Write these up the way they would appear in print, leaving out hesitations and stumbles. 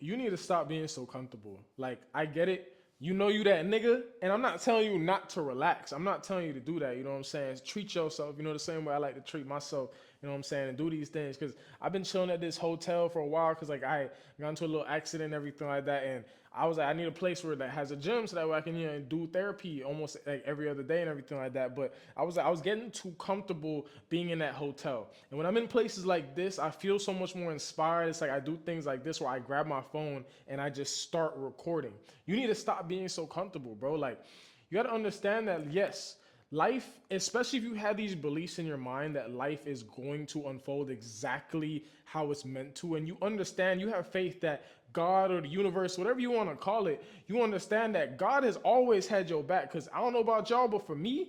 you need to stop being so comfortable. Like, I get it. You know you that nigga, and I'm not telling you not to relax. I'm not telling you to do that. You know what I'm saying? Treat yourself. You know the same way I like to treat myself. You know what I'm saying? And do these things because I've been chilling at this hotel for a while because like I got into a little accident and everything like that, and I was like I need a place where that has a gym so that way I can do therapy almost like every other day and everything like that. But I was getting too comfortable being in that hotel, and when I'm in places like this, I feel so much more inspired. It's like I do things like this where I grab my phone and I just start recording. You need to stop being so comfortable, bro. Like you got to understand that yes, life, especially if you have these beliefs in your mind that life is going to unfold exactly how it's meant to, and you understand, you have faith that God or the universe, whatever you want to call it, you understand that God has always had your back. Because I don't know about y'all, but for me,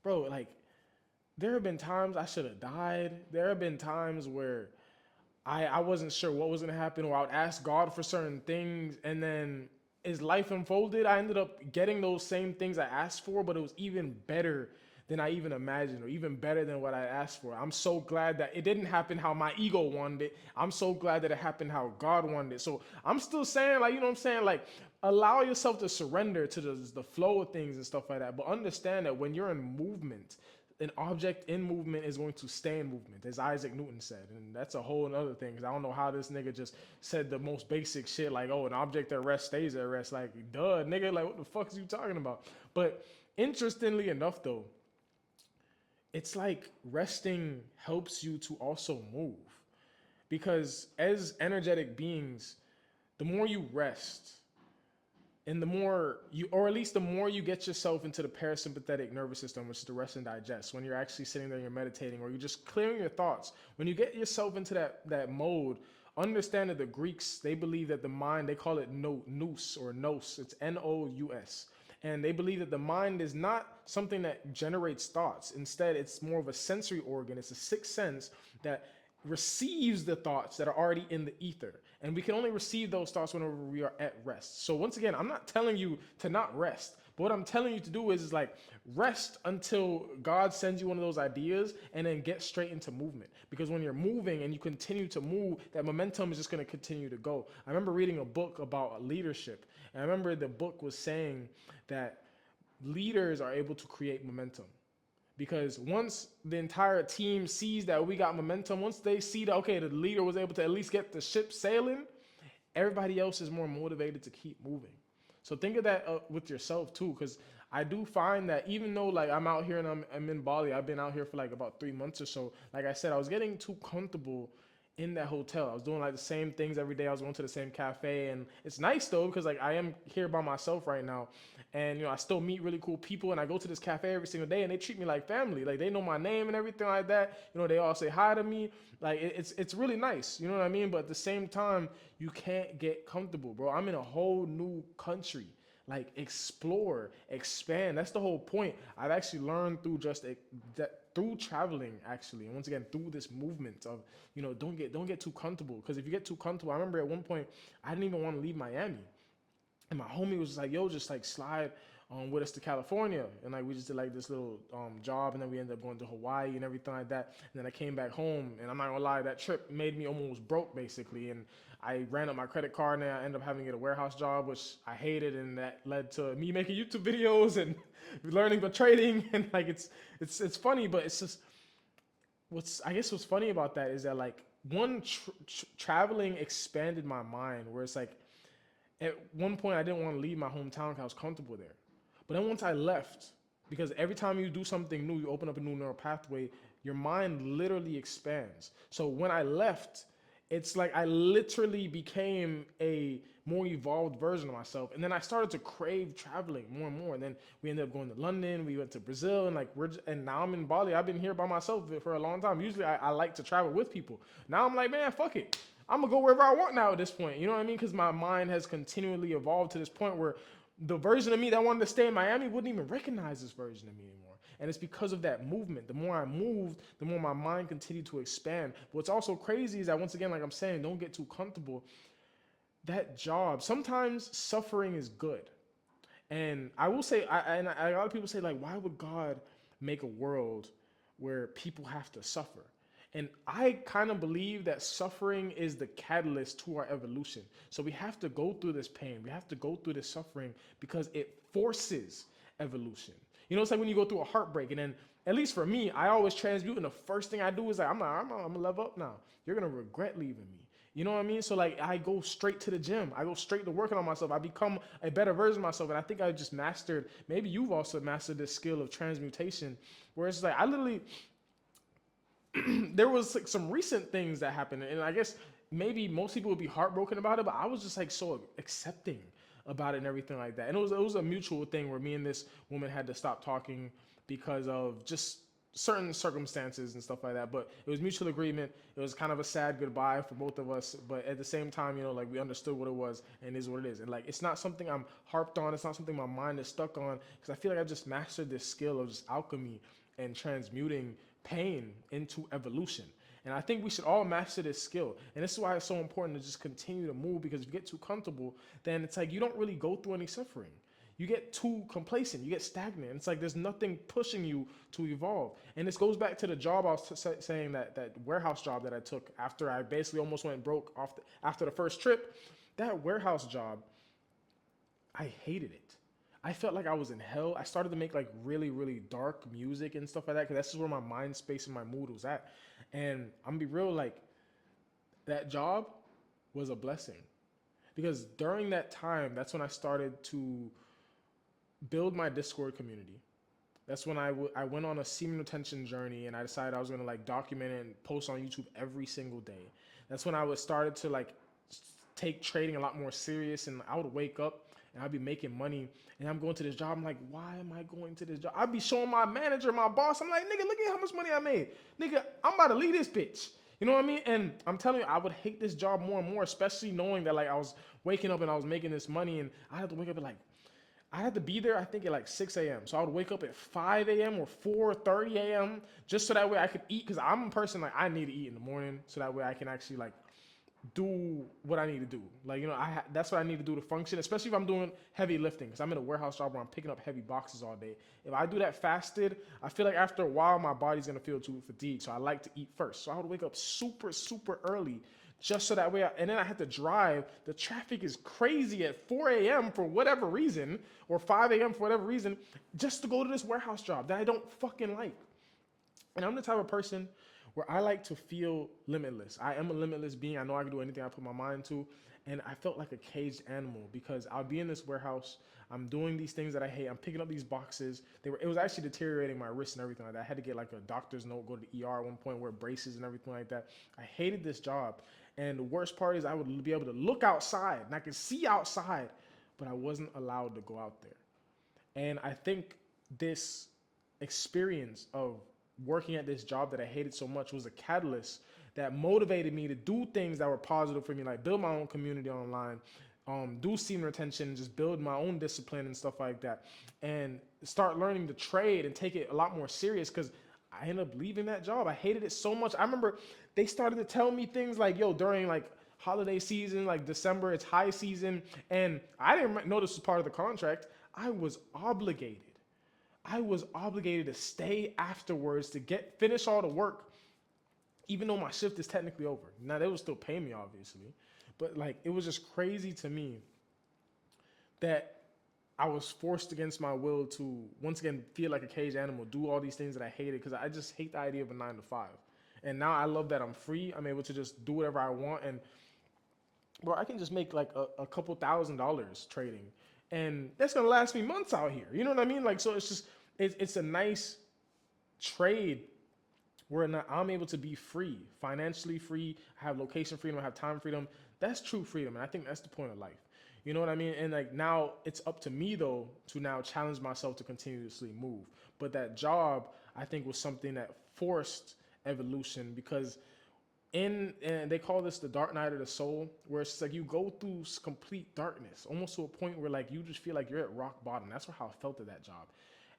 bro, like there have been times I should have died. There have been times where I wasn't sure what was gonna happen, or I would ask God for certain things, and then as life unfolded, I ended up getting those same things I asked for, but it was even better than I even imagined, or even better than what I asked for. I'm so glad that it didn't happen how my ego wanted it. I'm so glad that it happened how God wanted it. So I'm still saying, like, you know what I'm saying? Like, allow yourself to surrender to the flow of things and stuff like that. But understand that when you're in movement, an object in movement is going to stay in movement, as Isaac Newton said. And that's a whole other thing. Cause I don't know how this nigga just said the most basic shit like, oh, an object at rest stays at rest. Like, duh, nigga, like what the fuck is you talking about? But interestingly enough, though, it's like resting helps you to also move. Because as energetic beings, the more you rest, and the more you, or at least the more you get yourself into the parasympathetic nervous system, which is the rest and digest, when you're actually sitting there and you're meditating or you're just clearing your thoughts, when you get yourself into that mode, understand that the Greeks, they believe that the mind, they call it nous or nous, it's Nous, and they believe that the mind is not something that generates thoughts. Instead, it's more of a sensory organ. It's a sixth sense that receives the thoughts that are already in the ether. And we can only receive those thoughts whenever we are at rest. So once again, I'm not telling you to not rest. But what I'm telling you to do is like rest until God sends you one of those ideas and then get straight into movement. Because when you're moving and you continue to move, that momentum is just going to continue to go. I remember reading a book about leadership. And I remember the book was saying that leaders are able to create momentum because once the entire team sees that we got momentum, once they see that okay, the leader was able to at least get the ship sailing, everybody else is more motivated to keep moving. So think of that with yourself too, because I do find that even though like I'm out here and I'm in Bali, I've been out here for like about 3 months or so. Like I said, I was getting too comfortable in that hotel. I was doing like the same things every day. I was going to the same cafe, and it's nice though because like I am here by myself right now, and I still meet really cool people, and I go to this cafe every single day, and they treat me like family. Like they know my name and everything like that. They all say hi to me. Like it's really nice. You know what I mean? But at the same time, you can't get comfortable, bro. I'm in a whole new country. Like explore, expand. That's the whole point. I've actually learned through just that through traveling actually, and once again through this movement of don't get too comfortable, because if you get too comfortable, I remember at one point I didn't even want to leave Miami, and my homie was just like, yo, just like slide with us to California. And like we just did like this little job, and then we ended up going to Hawaii and everything like that. And then I came back home, and I'm not gonna lie, that trip made me almost broke basically. And I ran up my credit card, and I ended up having to get a warehouse job, which I hated, and that led to me making YouTube videos and learning about trading. And like it's funny, but it's just what's funny about that is that like traveling expanded my mind, where it's like at one point I didn't want to leave my hometown because I was comfortable there. But then once I left, because every time you do something new, you open up a new neural pathway, your mind literally expands. So when I left, it's like I literally became a more evolved version of myself. And then I started to crave traveling more and more. And then we ended up going to London, we went to Brazil, and like and now I'm in Bali. I've been here by myself for a long time. Usually I like to travel with people. Now I'm like, man, fuck it. I'm gonna go wherever I want now at this point. You know what I mean? Because my mind has continually evolved to this point where the version of me that wanted to stay in Miami wouldn't even recognize this version of me anymore. And it's because of that movement. The more I moved, the more my mind continued to expand. But what's also crazy is that once again, like I'm saying, don't get too comfortable. That job, sometimes suffering is good. And I will say, a lot of people say, like, why would God make a world where people have to suffer? And I kind of believe that suffering is the catalyst to our evolution. So we have to go through this pain. We have to go through this suffering because it forces evolution. You know, it's like when you go through a heartbreak, and then, at least for me, I always transmute, and the first thing I do is like, I'm gonna level up now. You're gonna regret leaving me. You know what I mean? So like, I go straight to the gym. I go straight to working on myself. I become a better version of myself. And I think I just mastered. Maybe you've also mastered this skill of transmutation, where it's like I literally there was like some recent things that happened, and I guess maybe most people would be heartbroken about it, but I was just like so accepting about it and everything like that. And it was a mutual thing where me and this woman had to stop talking because of just certain circumstances and stuff like that. But it was mutual agreement. It was kind of a sad goodbye for both of us, but at the same time, you know, like we understood what it was and it is what it is. And like it's not something I'm harped on. It's not something my mind is stuck on because I feel like I've just mastered this skill of just alchemy and transmuting pain into evolution. And I think we should all master this skill. And this is why it's so important to just continue to move, because if you get too comfortable, then it's like you don't really go through any suffering. You get too complacent, you get stagnant. It's like there's nothing pushing you to evolve. And this goes back to the job I was saying, that warehouse job that I took after I basically almost went broke after the first trip. That warehouse job, I hated it. I felt like I was in hell. I started to make like really, really dark music and stuff like that because that's just where my mind space and my mood was at. And I'm gonna be real, like that job was a blessing because during that time, that's when I started to build my Discord community. That's when I went on a semen retention journey, and I decided I was gonna like document it and post on YouTube every single day. That's when I was started to like take trading a lot more serious, and I would wake up and I'd be making money, and I'm going to this job. I'm like, why am I going to this job? I'd be showing my manager, my boss. I'm like, nigga, look at how much money I made. Nigga, I'm about to leave this bitch. You know what I mean? And I'm telling you, I would hate this job more and more, especially knowing that like I was waking up and I was making this money, and I had to wake up at like I had to be there, I think, at like 6 a.m. So I would wake up at 5 a.m. or 4:30 a.m. just so that way I could eat. Because I'm a person, like, I need to eat in the morning so that way I can actually, like, do what I need to do. Like, you know, that's what I need to do to function, especially if I'm doing heavy lifting. Because I'm in a warehouse job where I'm picking up heavy boxes all day. If I do that fasted, I feel like after a while, my body's going to feel too fatigued. So I like to eat first. So I would wake up super, super early just so that way, and then I had to drive. The traffic is crazy at 4 a.m. for whatever reason, or 5 a.m. for whatever reason, just to go to this warehouse job that I don't fucking like. And I'm the type of person where I like to feel limitless. I am a limitless being. I know I can do anything I put my mind to. And I felt like a caged animal because I'll be in this warehouse. I'm doing these things that I hate. I'm picking up these boxes. It was actually deteriorating my wrist and everything like that. I had to get like a doctor's note, go to the ER at one point, wear braces and everything like that. I hated this job. And the worst part is I would be able to look outside and I could see outside, but I wasn't allowed to go out there. And I think this experience of working at this job that I hated so much was a catalyst that motivated me to do things that were positive for me, like build my own community online, do semen retention, just build my own discipline and stuff like that, and start learning to trade and take it a lot more serious because I ended up leaving that job. I hated it so much. I remember they started to tell me things like, yo, during like holiday season, like December, it's high season, and I didn't know this was part of the contract. I was obligated. I was obligated to stay afterwards to finish all the work, even though my shift is technically over. Now they will still pay me, obviously, but like it was just crazy to me that I was forced against my will to once again feel like a caged animal, do all these things that I hated because I just hate the idea of a 9 to 5. And now I love that I'm free. I'm able to just do whatever I want, and bro, I can just make like a couple $1,000s trading, and that's gonna last me months out here. You know what I mean? Like, so it's just it's a nice trade where now I'm able to be free, financially free. I have location freedom. I have time freedom. That's true freedom, and I think that's the point of life. You know what I mean? And like now it's up to me though to now challenge myself to continuously move. But that job I think was something that forced evolution because and they call this the dark night of the soul, where it's like you go through complete darkness, almost to a point where like you just feel like you're at rock bottom. That's how I felt at that job,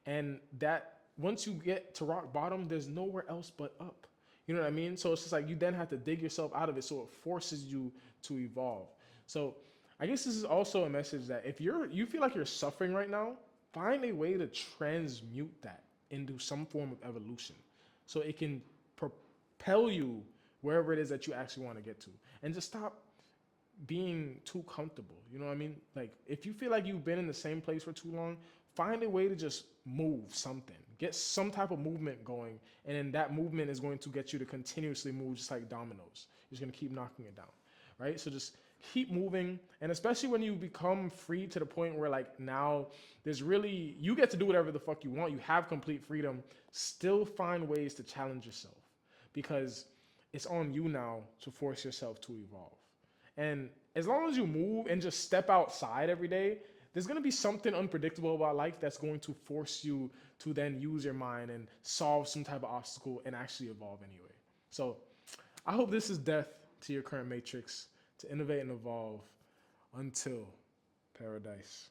and that once you get to rock bottom, there's nowhere else but up. You know what I mean? So it's just like you then have to dig yourself out of it, so it forces you to evolve. So I guess this is also a message that if you feel like you're suffering right now, find a way to transmute that into some form of evolution, so it can propel you wherever it is that you actually want to get to. And just stop being too comfortable. You know what I mean? Like if you feel like you've been in the same place for too long, find a way to just move something. Get some type of movement going, and then that movement is going to get you to continuously move just like dominoes. You're just going to keep knocking it down, right? So just keep moving, and especially when you become free to the point where like now there's really you get to do whatever the fuck you want. You have complete freedom. Still find ways to challenge yourself because it's on you now to force yourself to evolve. And as long as you move and just step outside every day, there's going to be something unpredictable about life that's going to force you to then use your mind and solve some type of obstacle and actually evolve anyway. So I hope this is death to your current matrix, to innovate and evolve until paradise.